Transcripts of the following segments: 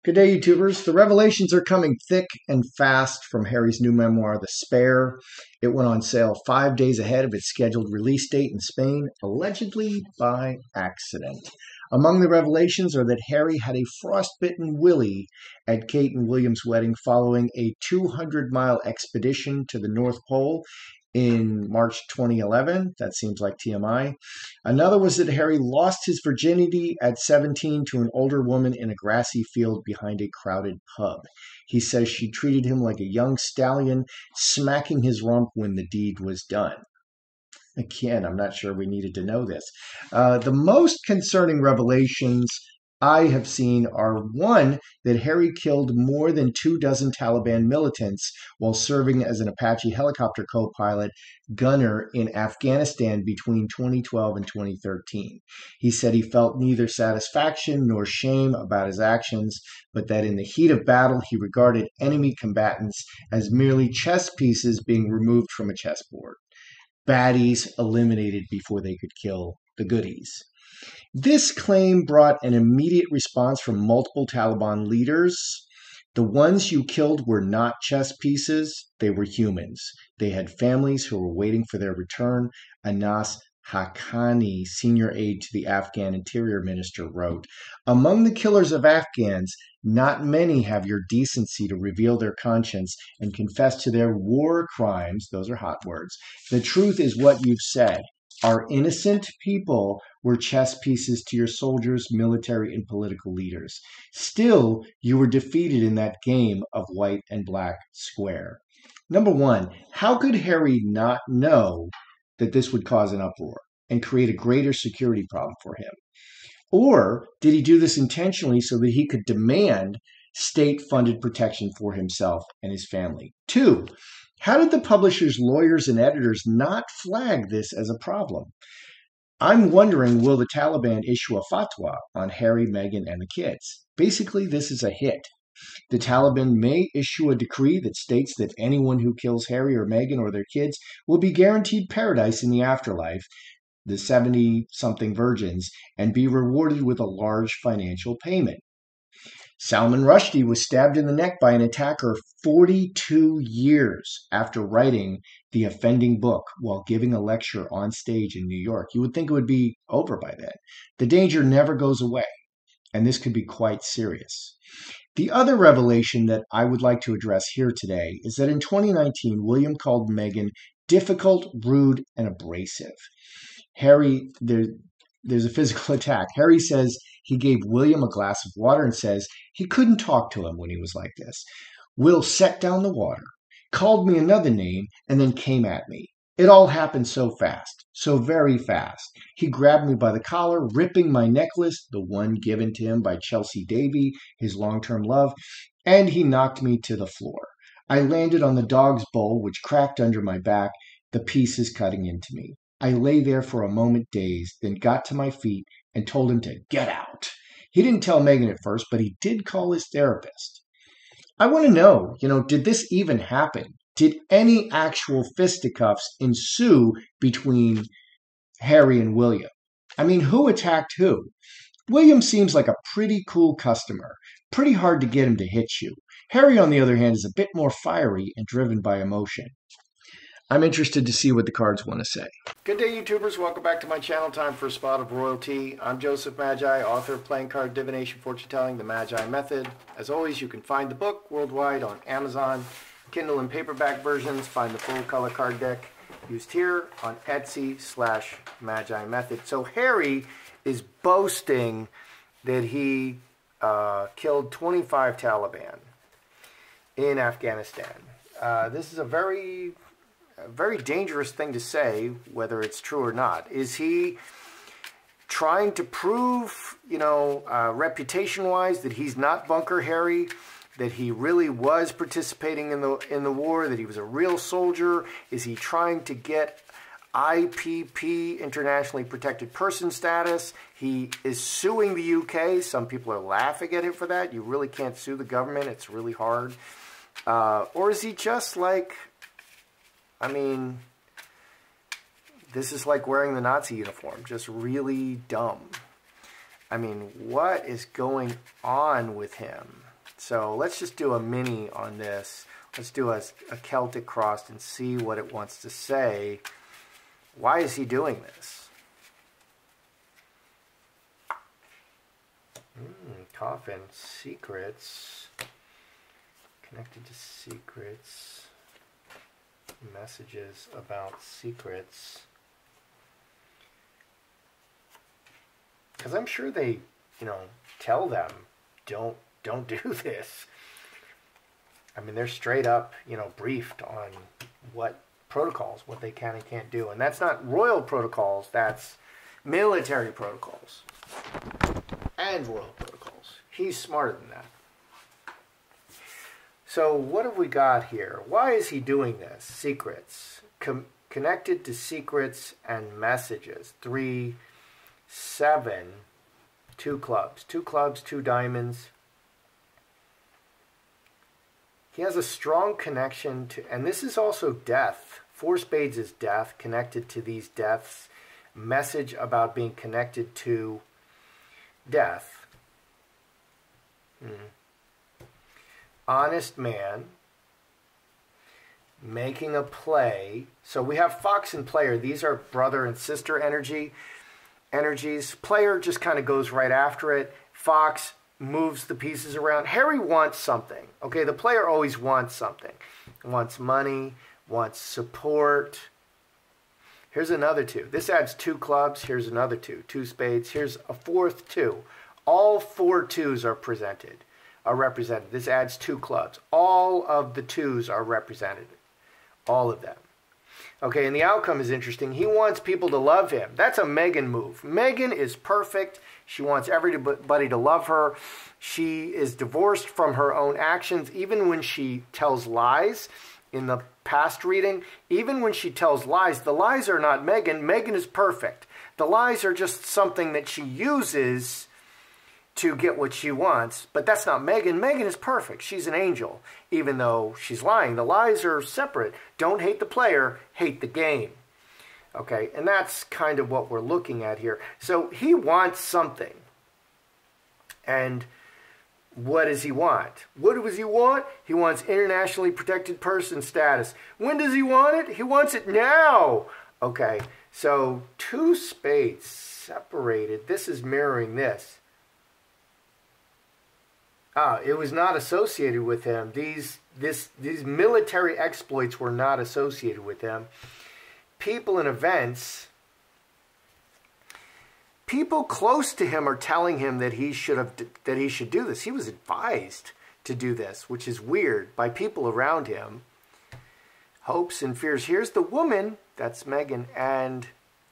Good day, YouTubers. The revelations are coming thick and fast from Harry's new memoir, The Spare. It went on sale 5 days ahead of its scheduled release date in Spain, allegedly by accident. Among the revelations are that Harry had a frostbitten willy at Kate and William's wedding following a 200-mile expedition to the North Pole in March 2011. That seems like TMI. Another was that Harry lost his virginity at 17 to an older woman in a grassy field behind a crowded pub. He says she treated him like a young stallion, smacking his rump when the deed was done. Again, I'm not sure we needed to know this. The most concerning revelations I have seen are one, that Harry killed more than 24 Taliban militants while serving as an Apache helicopter co-pilot gunner in Afghanistan between 2012 and 2013. He said he felt neither satisfaction nor shame about his actions, but that in the heat of battle he regarded enemy combatants as merely chess pieces being removed from a chessboard. Baddies eliminated before they could kill the goodies. This claim brought an immediate response from multiple Taliban leaders. The ones you killed were not chess pieces, they were humans. They had families who were waiting for their return, Anas Haqqani, senior aide to the Afghan Interior Minister, wrote. Among the killers of Afghans, not many have your decency to reveal their conscience and confess to their war crimes. Those are hot words. The truth is what you've said. Our innocent people were chess pieces to your soldiers, military, and political leaders. Still, you were defeated in that game of white and black square. Number one, how could Harry not know that this would cause an uproar and create a greater security problem for him? Or did he do this intentionally so that he could demand state-funded protection for himself and his family? Two, how did the publisher's lawyers and editors not flag this as a problem? I'm wondering, will the Taliban issue a fatwa on Harry, Meghan, and the kids? Basically, this is a hit. The Taliban may issue a decree that states that anyone who kills Harry or Meghan or their kids will be guaranteed paradise in the afterlife, the 70-something virgins, and be rewarded with a large financial payment. Salman Rushdie was stabbed in the neck by an attacker 42 years after writing the offending book while giving a lecture on stage in New York. You would think it would be over by then. The danger never goes away, and this could be quite serious. The other revelation that I would like to address here today is that in 2019, William called Meghan difficult, rude, and abrasive. Harry, there's a physical attack. Harry says he gave William a glass of water and says he couldn't talk to him when he was like this. Will set down the water, called me another name, and then came at me. It all happened so fast, so very fast. He grabbed me by the collar, ripping my necklace, the one given to him by Chelsea Davy, his long-term love, and he knocked me to the floor. I landed on the dog's bowl, which cracked under my back, the pieces cutting into me. I lay there for a moment dazed, then got to my feet and told him to get out. He didn't tell Meghan at first, but he did call his therapist. I want to know, did this even happen? Did any actual fisticuffs ensue between Harry and William? I mean, who attacked who? William seems like a pretty cool customer. Pretty hard to get him to hit you. Harry, on the other hand, is a bit more fiery and driven by emotion. I'm interested to see what the cards want to say. Good day, YouTubers. Welcome back to my channel. Time for a spot of royalty. I'm Joseph Magi, author of Playing Card Divination Fortune Telling, The Magi Method. As always, you can find the book worldwide on Amazon, Kindle and paperback versions. Find the full color card deck used here on Etsy/Magi Method. So Harry is boasting that he killed 25 Taliban in Afghanistan. This is a very dangerous thing to say, whether it's true or not. Is he trying to prove, reputation-wise, that he's not Bunker Harry, that he really was participating in the war, that he was a real soldier? Is he trying to get IPP, internationally protected person status? He is suing the UK. Some people are laughing at him for that. You really can't sue the government. It's really hard. Or is he just like, this is like wearing the Nazi uniform, just really dumb. What is going on with him? So let's just do a mini on this. Let's do a Celtic cross and see what it wants to say. Why is he doing this? Coffin, secrets, connected to secrets, messages about secrets. Because I'm sure they, tell them, don't do this. I mean, they're straight up, briefed on what protocols, what they can and can't do. And that's not royal protocols, that's military protocols and royal protocols. He's smarter than that. So what have we got here? Why is he doing this? Secrets. Connected to secrets and messages. 3, 7, 2 clubs. 2 clubs, 2 diamonds. He has a strong connection to, and this is also death. 4 spades is death, connected to these deaths. Message about being connected to death. Honest man. Making a play. So we have Fox and Player. These are brother and sister energies. Player just kind of goes right after it. Fox moves the pieces around. Harry wants something. Okay, the player always wants something. Wants money, wants support. Here's another 2. This adds 2 clubs. Here's another 2. 2 spades. Here's a 4th 2. All 4 2s are represented. This adds 2 clubs. All of the 2s are represented. All of them. Okay, and the outcome is interesting. He wants people to love him. That's a Meghan move. Meghan is perfect. She wants everybody to love her. She is divorced from her own actions, even when she tells lies. In the past reading, even when she tells lies, the lies are not Meghan. Meghan is perfect. The lies are just something that she uses to get what she wants, but that's not Meghan. Meghan is perfect. She's an angel, even though she's lying. The lies are separate. Don't hate the player, hate the game. Okay, and that's kind of what we're looking at here. So he wants something. And what does he want? What does he want? He wants internationally protected person status. When does he want it? He wants it now. Okay, so 2 spades separated. This is mirroring this. It was not associated with him. These military exploits were not associated with him. People and events, people close to him are telling him that he should do this. He was advised to do this, which is weird, by people around him. Hopes and fears. Here's the woman, that's Meghan, and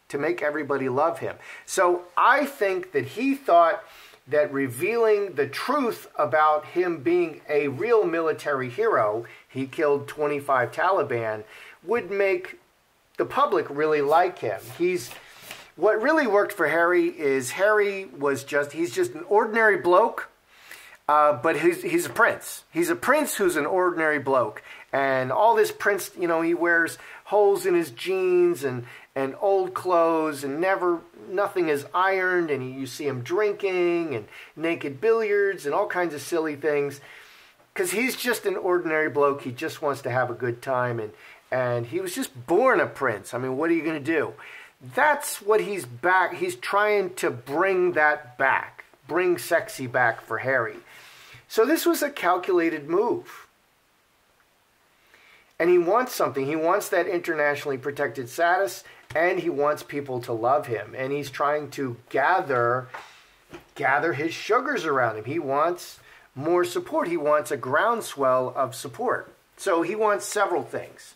to make everybody love him. So I think that he thought that revealing the truth about him being a real military hero, he killed 25 Taliban, would make the public really like him. What really worked for Harry is he's just an ordinary bloke, but he's a prince. He's a prince who's an ordinary bloke. And all this prince, he wears holes in his jeans and old clothes, and nothing is ironed, and you see him drinking and naked billiards and all kinds of silly things, because he's just an ordinary bloke. He just wants to have a good time, and he was just born a prince. I mean, what are you going to do? That's what he's trying to bring that back, bring sexy back for Harry. So this was a calculated move. And he wants something. He wants that internationally protected status, and he wants people to love him. And he's trying to gather his sugars around him. He wants more support. He wants a groundswell of support. So he wants several things.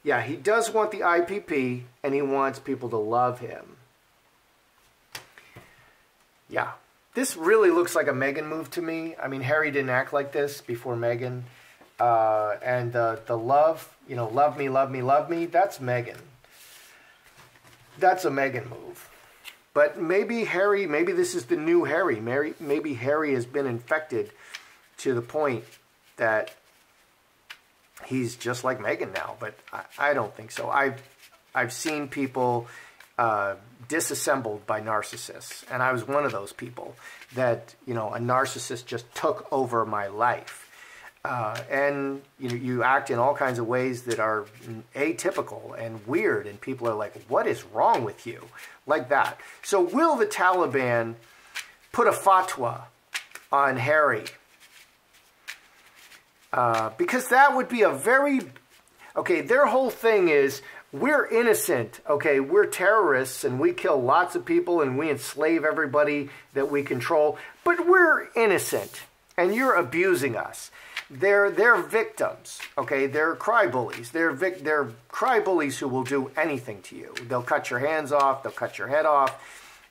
Yeah, he does want the IPP, and he wants people to love him. Yeah, this really looks like a Meghan move to me. I mean, Harry didn't act like this before Meghan. And the love, love me, love me, love me, that's Meghan. That's a Meghan move. But maybe this is the new Harry. Maybe Harry has been infected to the point that he's just like Meghan now. But I don't think so. I've seen people disassembled by narcissists. And I was one of those people that, you know, a narcissist just took over my life. And you act in all kinds of ways that are atypical and weird, and people are like, what is wrong with you? Like that. So will the Taliban put a fatwa on Harry? Because that would be a very... Okay, their whole thing is, we're innocent, okay? We're terrorists, and we kill lots of people, and we enslave everybody that we control, but we're innocent, and you're abusing us. They're victims, okay? They're cry bullies. They're cry bullies who will do anything to you. They'll cut your hands off. They'll cut your head off.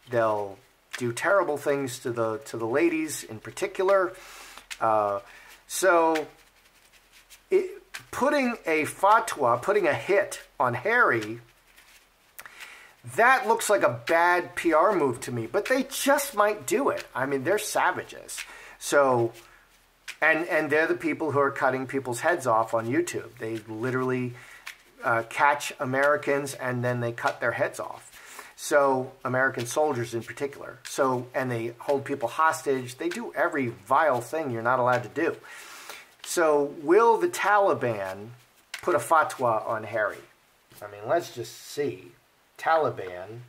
They'll do terrible things to the ladies in particular. Putting a fatwa, putting a hit on Harry, that looks like a bad PR move to me. But they just might do it. I mean, they're savages. So... And they're the people who are cutting people's heads off on YouTube. They literally catch Americans and then they cut their heads off. So, American soldiers in particular. So, and they hold people hostage. They do every vile thing you're not allowed to do. So, will the Taliban put a fatwa on Harry? I mean, let's just see. Taliban.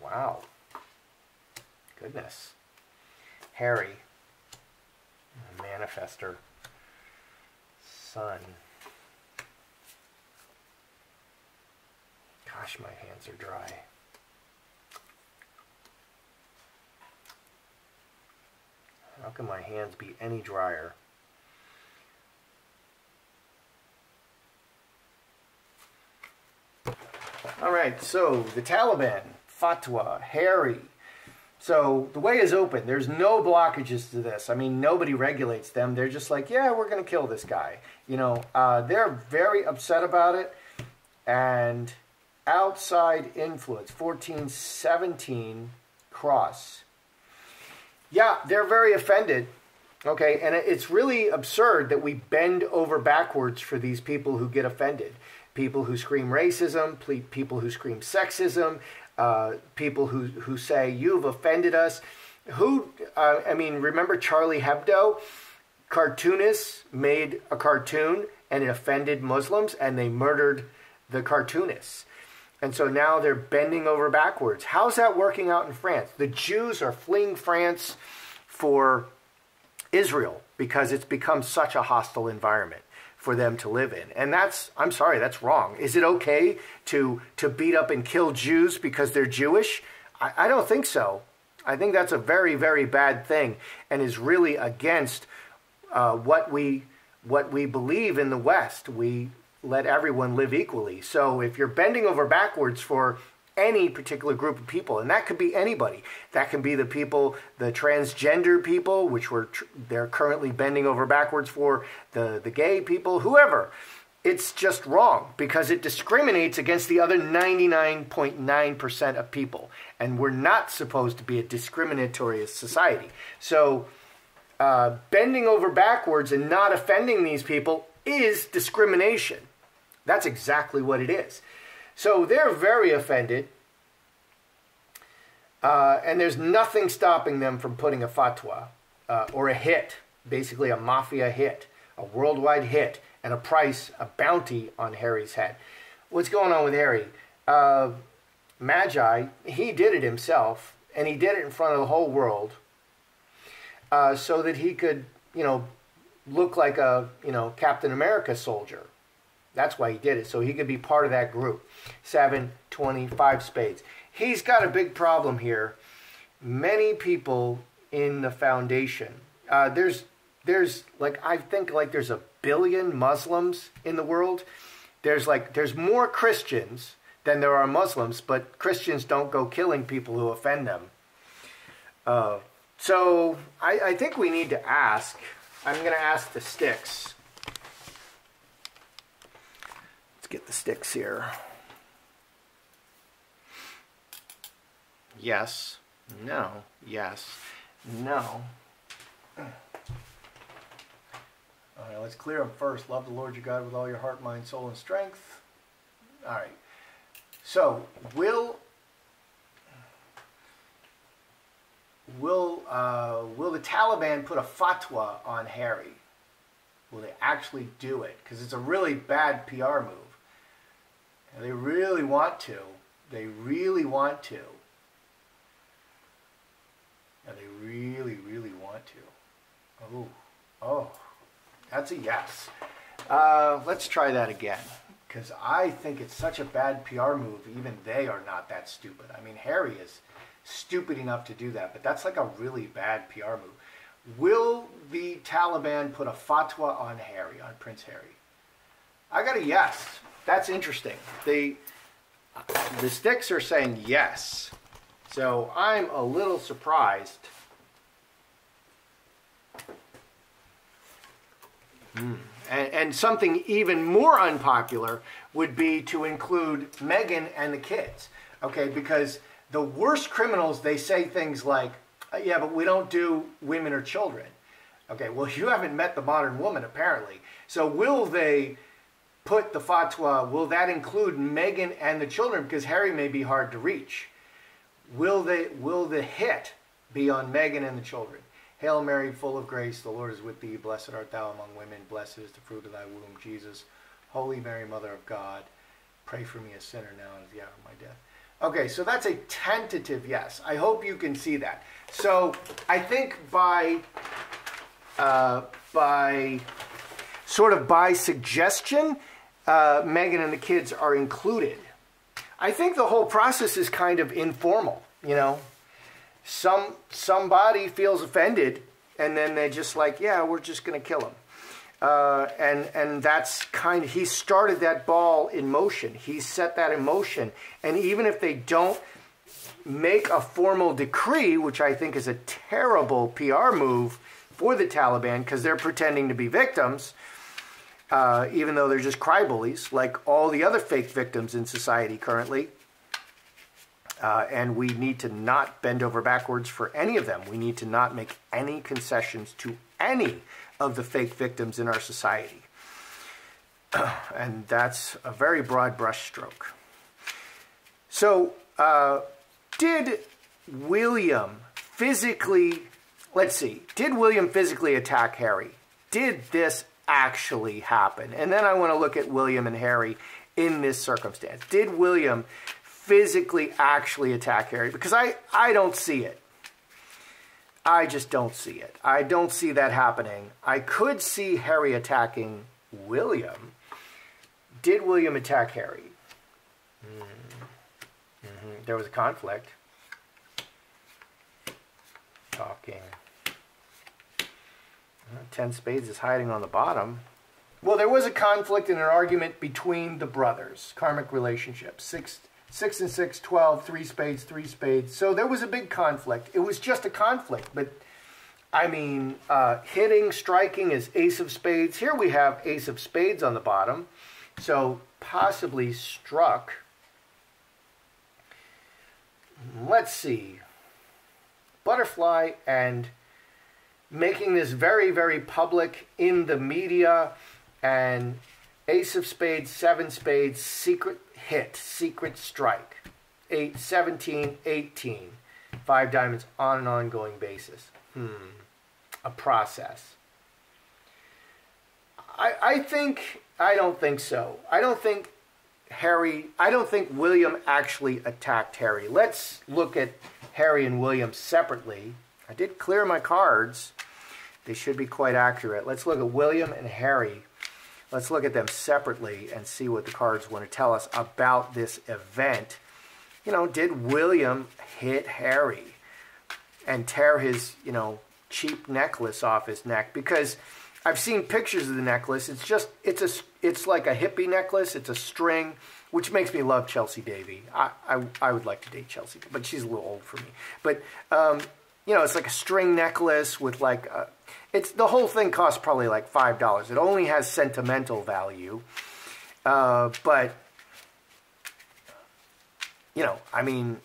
Wow. Goodness. Harry, manifester, son. Gosh, my hands are dry. How can my hands be any drier? All right, so the Taliban, fatwa, Harry. So the way is open. There's no blockages to this. I mean, nobody regulates them. They're just like, yeah, we're going to kill this guy. You know, they're very upset about it. And outside influence, 1417 cross. Yeah, they're very offended. Okay, and it's really absurd that we bend over backwards for these people who get offended. People who scream racism, people who scream sexism, people who say, you've offended us. I mean, remember Charlie Hebdo? Cartoonists made a cartoon and it offended Muslims and they murdered the cartoonists. And so now they're bending over backwards. How's that working out in France? The Jews are fleeing France for Israel because it's become such a hostile environment for them to live in. And that's, I'm sorry, that's wrong. Is it okay to beat up and kill Jews because they're Jewish? I don't think so. I think that's a very, very bad thing and is really against what we believe in the West. We let everyone live equally. So if you're bending over backwards for any particular group of people, and that could be anybody. That can be the people, the transgender people, which they're currently bending over backwards for, the gay people, whoever. It's just wrong because it discriminates against the other 99.9% of people. And we're not supposed to be a discriminatory society. So bending over backwards and not offending these people is discrimination. That's exactly what it is. So they're very offended, and there's nothing stopping them from putting a fatwa or a hit, basically a mafia hit, a worldwide hit, and a price, a bounty on Harry's head. What's going on with Harry? Magi, he did it himself, and he did it in front of the whole world so that he could, look like a, Captain America soldier. That's why he did it, so he could be part of that group. 7, 25 spades. He's got a big problem here. Many people in the foundation. There's like, I think like there's 1 billion Muslims in the world. There's more Christians than there are Muslims, but Christians don't go killing people who offend them. So I think we need to ask. I'm going to ask the Styx. Get the Styx here. Yes. No. Yes. No. All right, let's clear them first. Love the Lord your God with all your heart, mind, soul, and strength. All right. So will the Taliban put a fatwa on Harry? Will they actually do it? Because it's a really bad PR move. And they really want to. They really want to. And they really, really want to. Oh, that's a yes. Let's try that again. Because I think it's such a bad PR move. Even they are not that stupid. I mean, Harry is stupid enough to do that. But that's like a really bad PR move. Will the Taliban put a fatwa on Harry, on Prince Harry? I got a yes. That's interesting. The Styx are saying yes. So I'm a little surprised. And something even more unpopular would be to include Meghan and the kids. Okay, because the worst criminals, they say things like, yeah, but we don't do women or children. Okay, well, you haven't met the modern woman, apparently. So will they put the fatwa, will that include Meghan and the children? Because Harry may be hard to reach. Will the hit be on Meghan and the children? Hail Mary, full of grace, the Lord is with thee. Blessed art thou among women. Blessed is the fruit of thy womb, Jesus. Holy Mary, Mother of God, pray for me a sinner now and at the hour of my death. Okay, so that's a tentative yes. I hope you can see that. So I think by suggestion, Meghan and the kids are included. I think the whole process is kind of informal, you know. Somebody feels offended, and then they're just like, yeah, we're just going to kill him. And that's kind of, he started that ball in motion. He set that in motion. And even if they don't make a formal decree, which I think is a terrible PR move for the Taliban, because they're pretending to be victims, even though they're just crybullies, like all the other fake victims in society currently. And we need to not bend over backwards for any of them. We need to not make any concessions to any of the fake victims in our society. And that's a very broad brushstroke. So, did William physically, let's see, did William physically attack Harry? Did this actually happen? And then I want to look at William and Harry in this circumstance. Did William physically actually attack Harry? Because I don't see it. I just don't see it. I don't see that happening. I could see Harry attacking William. Did William attack Harry? There was a conflict. Talking. 10 spades is hiding on the bottom. Well, there was a conflict and an argument between the brothers. Karmic relationship. 6 and 6, 12, 3 spades, 3 spades. So there was a big conflict. It was just a conflict. But, I mean, hitting, striking is ace of spades. Here we have ace of spades on the bottom. So possibly struck. Let's see. Butterfly and making this very, very public in the media. And ace of spades, 7 spades, secret hit, secret strike. 8, 17, 18. 5 diamonds on an ongoing basis. A process. I don't think so. I don't think William actually attacked Harry. Let's look at Harry and William separately. I did clear my cards. They should be quite accurate. Let's look at William and Harry. Let's look at them separately and see what the cards want to tell us about this event. You know, did William hit Harry and tear his, you know, cheap necklace off his neck? Because I've seen pictures of the necklace. It's like a hippie necklace. It's a string, which makes me love Chelsea Davy. I would like to date Chelsea, but she's a little old for me. But you know, it's like a string necklace with like the whole thing costs probably like $5. It only has sentimental value, but you know, I mean,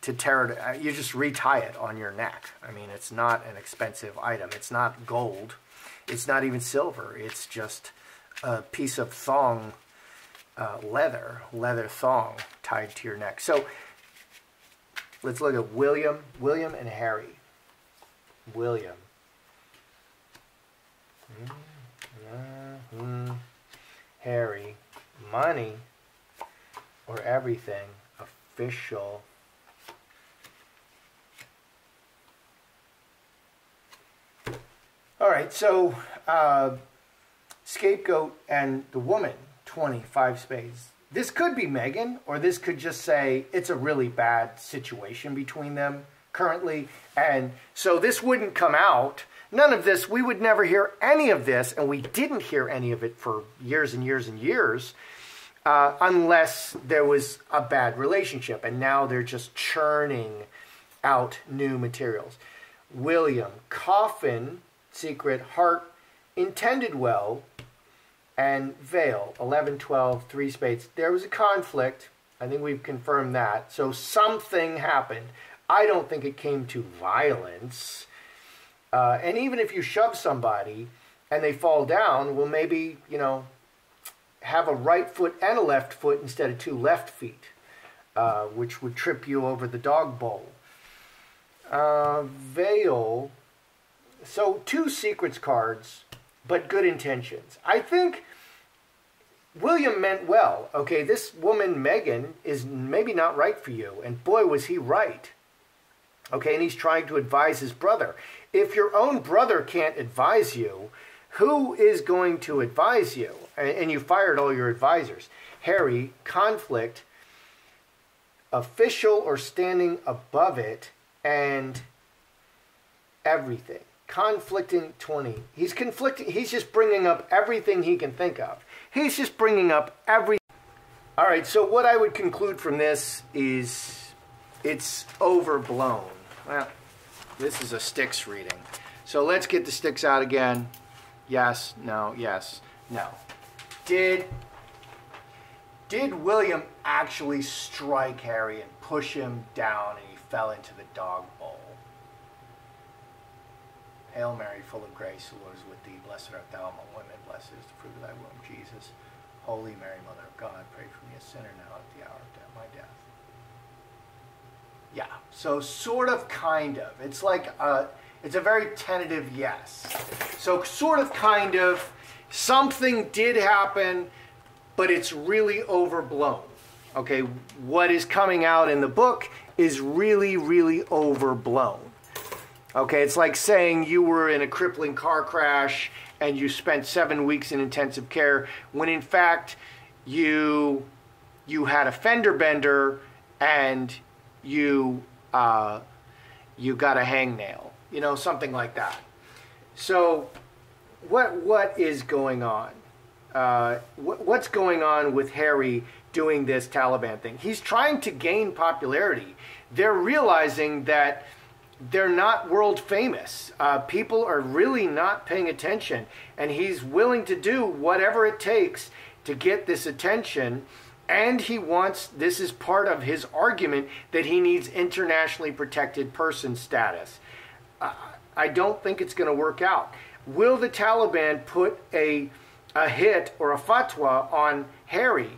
to tear it, you just retie it on your neck. I mean, it's not an expensive item. It's not gold. It's not even silver. It's just a piece of thong leather thong tied to your neck. So let's look at William and Harry. William. Harry. Money or everything. Official. All right, so scapegoat and the woman, 25 spades. This could be Megan, or this could just say it's a really bad situation between them currently. And so this wouldn't come out. None of this, we would never hear any of this, and we didn't hear any of it for years and years and years, unless there was a bad relationship. And now they're just churning out new materials. William, coffin, secret, heart, intended well, and veil, 11, 12, 3 spades. There was a conflict. I think we've confirmed that. So something happened. I don't think it came to violence. And even if you shove somebody and they fall down, well, maybe, have a right foot and a left foot instead of 2 left feet, which would trip you over the dog bowl. Veil. So 2 secrets cards, but good intentions. I think William meant well. Okay, this woman, Megan, is maybe not right for you. And boy, was he right. Okay, and he's trying to advise his brother. If your own brother can't advise you, who is going to advise you? And you fired all your advisors. Harry, conflict, official or standing above it, and everything. Conflicting 20. He's conflicting. He's just bringing up everything he can think of. He's just bringing up everything. All right, so what I would conclude from this is it's overblown. Well, this is a Styx reading. So let's get the Styx out again. Yes, no, yes, no. Did William actually strike Harry and push him down and he fell into the dog bowl? Hail Mary, full of grace, the Lord is with thee. Blessed art thou among women. Blessed is the fruit of thy womb, Jesus. Holy Mary, Mother of God, pray for me a sinner now at the hour of my death. Yeah, so sort of, kind of. It's like, it's a very tentative yes. So sort of, kind of, something did happen, but it's really overblown. Okay, what is coming out in the book is really, really overblown. Okay, it's like saying you were in a crippling car crash and you spent 7 weeks in intensive care when in fact you had a fender bender and you got a hangnail, something like that. So what is going on? What's going on with Harry doing this Taliban thing? He's trying to gain popularity. They're realizing that they're not world famous. People are really not paying attention, and he's willing to do whatever it takes to get this attention. And he wants, this is part of his argument, that he needs internationally protected person status. I don't think it's going to work out. Will the Taliban put a hit or a fatwa on Harry?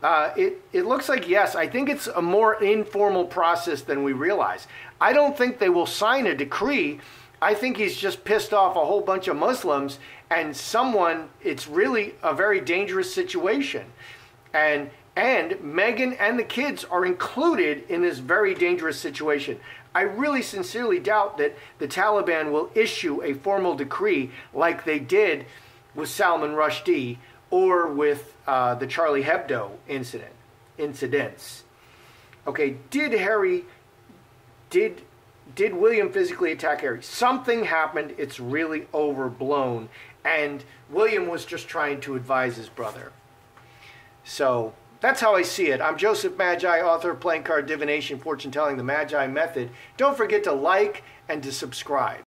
It looks like yes. I think it's a more informal process than we realize. I don't think they will sign a decree. I think he's just pissed off a whole bunch of Muslims and it's really a very dangerous situation. And Megan and the kids are included in this very dangerous situation. I really sincerely doubt that the Taliban will issue a formal decree like they did with Salman Rushdie or with the Charlie Hebdo incidents. Okay, did William physically attack Harry? Something happened. It's really overblown. And William was just trying to advise his brother. So that's how I see it. I'm Joseph Magi, author of Playing Card Divination, Fortune Telling, the Magi Method. Don't forget to like and to subscribe.